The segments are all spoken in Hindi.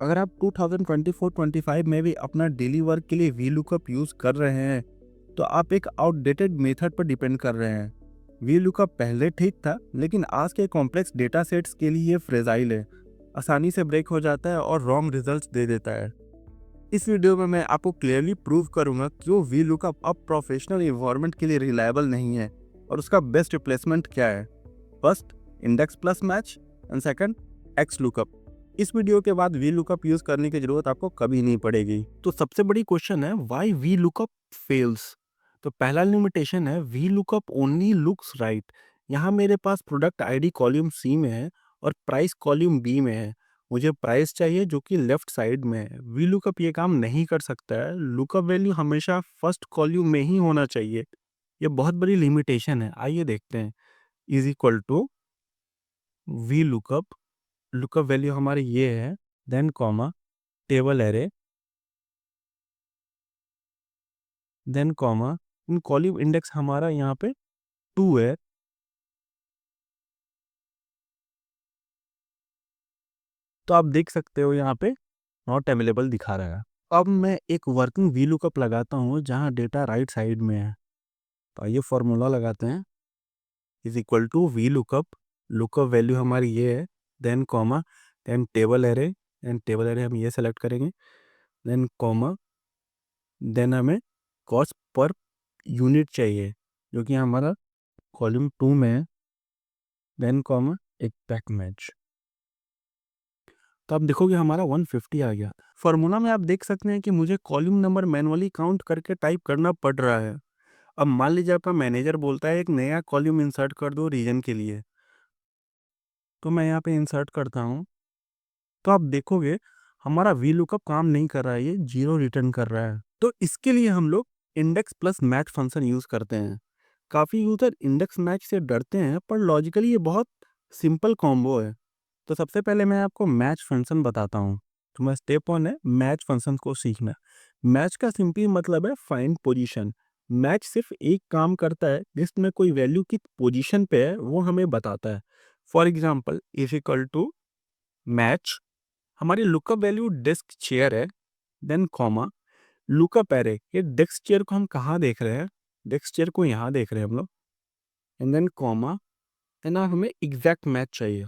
अगर आप 2024-25 में भी अपना डेली वर्क के लिए वी लुकअप यूज़ कर रहे हैं, तो आप एक आउटडेटेड मेथड पर डिपेंड कर रहे हैं। वी लुकअप पहले ठीक था, लेकिन आज के कॉम्प्लेक्स डेटा सेट्स के लिए ये फ्रेजाइल है, आसानी से ब्रेक हो जाता है और रॉन्ग रिजल्ट्स दे देता है। इस वीडियो में मैं आपको क्लियरली प्रूव करूंगा क्यों वी लुकअप अब प्रोफेशनल इन्वायरमेंट के लिए रिलायबल नहीं है और उसका बेस्ट रिप्लेसमेंट क्या है। First, index plus match, and second, x lookup. इस वीडियो के बाद वी लुकअप यूज करने की जरूरत आपको कभी नहीं पड़ेगी। तो सबसे बड़ी क्वेश्चन है, व्हाई वी लुकअप फेल्स। तो पहला लिमिटेशन है, V lookup only looks right. यहाँ मेरे पास प्रोडक्ट आईडी कॉलम सी में है और प्राइस कॉलम बी में है। मुझे प्राइस चाहिए जो कि लेफ्ट साइड में है। वी लुकअप ये काम नहीं कर सकता है। लुकअप वैल्यू हमेशा फर्स्ट कॉलम में ही होना चाहिए। ये बहुत बड़ी लिमिटेशन है। आइए देखते हैं। Is equal to V lookup, lookup value हमारी ये है, then comma table array, then comma in column index हमारा यहाँ पे 2 है, तो आप देख सकते हो यहाँ पे नॉट अवेलेबल दिखा रहा है। अब मैं एक वर्किंग वी लुकअप लगाता हूँ जहाँ डेटा राइट साइड में है। तो आइए फॉर्मूला लगाते हैं। Is equal to V lookup, lookup value हमारी ये है, then comma, then table array, then table array हम ये सेलेक्ट करेंगे, देन कॉमा, देन हमें कॉस्ट पर यूनिट चाहिए जो कि हमारा कॉलम 2 में है, देन कॉमा एग्जैक्ट मैच। तो आप देखोगे हमारा 150 आ गया। फार्मूला में आप देख सकते हैं कि मुझे कॉलम नंबर मैनुअली काउंट करके टाइप करना पड़ रहा है। अब मान लीजिए आपका मैनेजर बोलता है एक नया कॉलम इंसर्ट कर दो रीजन के लिए, तो मैं यहाँ पे इंसर्ट करता हूँ। तो आप देखोगे हमारा वी लुकअप काम नहीं कर रहा है, ये 0 रिटर्न कर रहा है। तो इसके लिए हम लोग index plus match function use करते हैं। काफ़ी यूजर इंडेक्स मैच से डरते हैं, पर लॉजिकली ये बहुत सिंपल कॉम्बो है। तो सबसे पहले मैं आपको मैच फंक्शन बताता हूँ। तो मैं स्टेप 1 है मैच फंक्शन को सीखना। मैच का सिंपली मतलब है फाइंड पोजीशन। मैच सिर्फ एक काम करता है, लिस्ट में कोई वैल्यू किस पोजीशन पे है वो हमें बताता है। For example is equal to match, हमारी लुकअप वैल्यू डेस्क चेयर है, देन कॉमा लुकअप एरे। ये डेस्क चेयर को हम कहाँ देख रहे हैं, डेस्क चेयर को यहाँ देख रहे हैं हम लोग, एंड देन कॉमा, है ना, हमें एग्जैक्ट मैच चाहिए।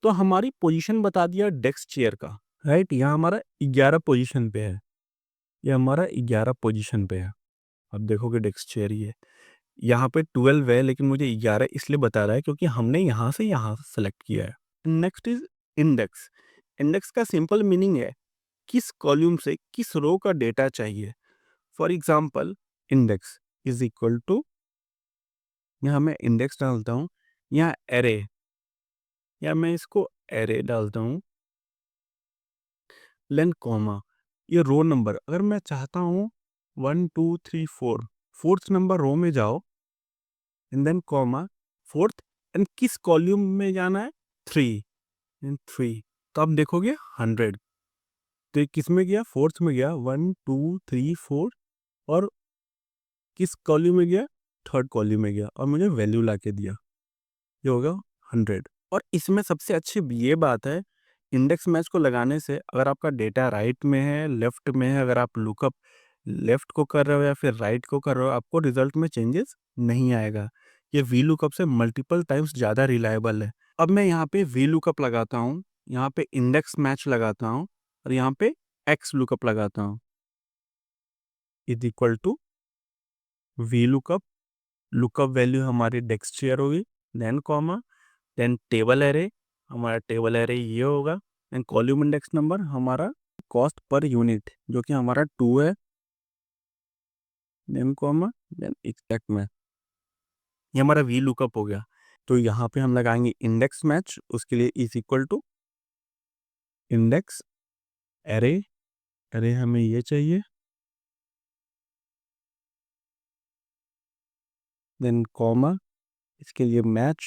तो हमारी पोजीशन बता दिया डेस्क चेयर का, राइट। यहाँ हमारा 11 पोजीशन पे है, ये हमारा 11 पोजीशन पे है। अब देखोगे डेस्क चेयर ये यहाँ पे 12 है, लेकिन मुझे 11 इसलिए बता रहा है क्योंकि हमने यहाँ से सेलेक्ट किया है। Next is index. इंडेक्स का सिंपल मीनिंग है किस कॉलम से किस रो का डेटा चाहिए। For example index is equal to, यहाँ मैं इंडेक्स डालता हूँ, यहाँ एरे, या मैं इसको एरे डालता हूँ, लेन कॉमा, ये रो नंबर अगर मैं चाहता हूँ 1 2 3 4, फोर्थ नंबर रो में जाओ, and then comma fourth, and किस कॉलम में जाना है, 3, एंड 3। तो आप देखोगे 100। तो ये किस में गया, फोर्थ में गया, 1 2 3 4, और किस कॉलम में गया, थर्ड कॉलम में गया, और मुझे वैल्यू ला के दिया, ये होगा 100। और इसमें सबसे अच्छी ये बात है, इंडेक्स मैच को लगाने से अगर आपका डेटा राइट में है लेफ्ट में है, अगर आप लुकअप लेफ्ट को कर रहे हो या फिर राइट को कर रहे हो, आपको रिजल्ट में चेंजेस नहीं आएगा। ये वी लुकअप से मल्टीपल टाइम्स ज़्यादा रिलायबल है। अब मैं यहाँ पे वी लुकअप लगाता हूँ, यहाँ पे इंडेक्स मैच लगाता हूँ, और यहाँ पे एक्स लुकअप लगाता हूँ। Is equal to V lookup, lookup value हमारी डेस्क चेयर होगी, then comma, then table array, हमारा टेबल एरे ये होगा, देन कॉलम इंडेक्स नंबर हमारा कॉस्ट पर यूनिट जो कि हमारा 2 है, then comma, then exact match. ये हमारा वी लुकअप हो गया। तो यहाँ पे हम लगाएंगे इंडेक्स मैच, उसके लिए is equal to index array, array हमें ये चाहिए, देन कॉमा, इसके लिए मैच,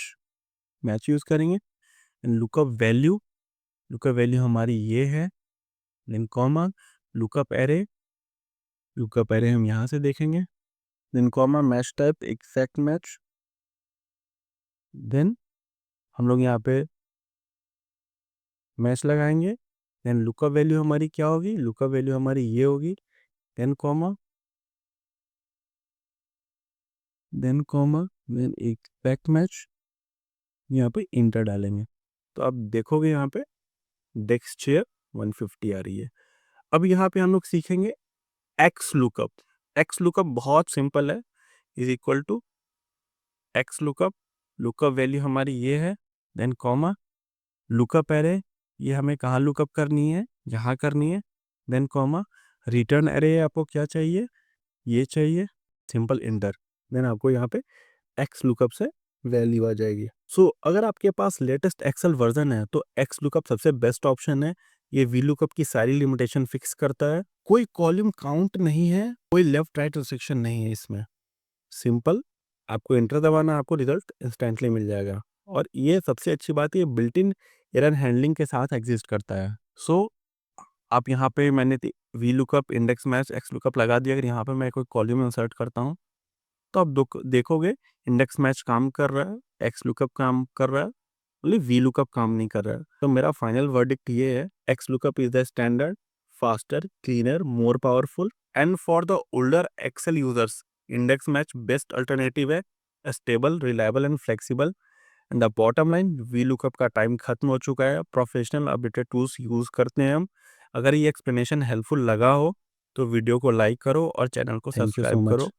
मैच यूज करेंगे, लुकअप वैल्यू, लुकअप वैल्यू हमारी ये है, then comma lookup array, lookup array हम यहाँ से देखेंगे, then comma match type exact match, then हम लोग यहाँ पे मैच लगाएंगे, देन लुकअप वैल्यू हमारी क्या होगी, लुकअप वैल्यू हमारी ये होगी, then comma then expect match, यहाँ पे इंटर डालेंगे। तो आप देखोगे यहाँ पे डेस्क चेयर 150 आ रही है। अब यहाँ पे हम लोग सीखेंगे एक्स लुकअप। एक्स लुकअप बहुत सिंपल है, is equal to X lookup, lookup value हमारी ये है, देन कॉमा लुकअप एरे, ये हमें कहाँ लुकअप करनी है, यहाँ करनी है, देन कॉमा रिटर्न एरे आपको क्या चाहिए, ये चाहिए, सिंपल इंटर, देन आपको यहाँ पे एक्स लुकअप से वैल्यू आ जाएगी। सो अगर आपके पास लेटेस्ट एक्सेल वर्जन है तो एक्स लुकअप सबसे बेस्ट ऑप्शन है। ये वी लुकअप की सारी लिमिटेशन फिक्स करता है, कोई कॉलम काउंट नहीं है, कोई लेफ्ट राइट रिस्ट्रिक्शन नहीं है इसमें, सिंपल आपको एंटर दबाना, आपको रिजल्ट इंस्टेंटली मिल जाएगा। और ये सबसे अच्छी बात, ये बिल्ट इन एरर हैंडलिंग के साथ एग्जिस्ट करता है। सो आप यहाँ पे मैंने V lookup, index match, x lookup लगा दिया। अगर यहाँ पे मैं कोई कॉलम इंसर्ट करता हूँ तो आप देखोगे इंडेक्स मैच काम कर रहा है, एक्स लुकअप काम कर रहा है, ओनली वी लुकअप काम नहीं कर रहा है। तो मेरा फाइनल वर्डिक्ट ये है, X lookup is the standard, faster, cleaner, more powerful, and for the older Excel users index match best alternative है, stable, reliable and flexible. And the bottom line, V lookup का टाइम खत्म हो चुका है, प्रोफेशनल अपडेटेड टूल्स यूज करते हैं हम। अगर ये एक्सप्लेनेशन हेल्पफुल लगा हो तो वीडियो को लाइक करो और चैनल को thank you so subscribe much. करो।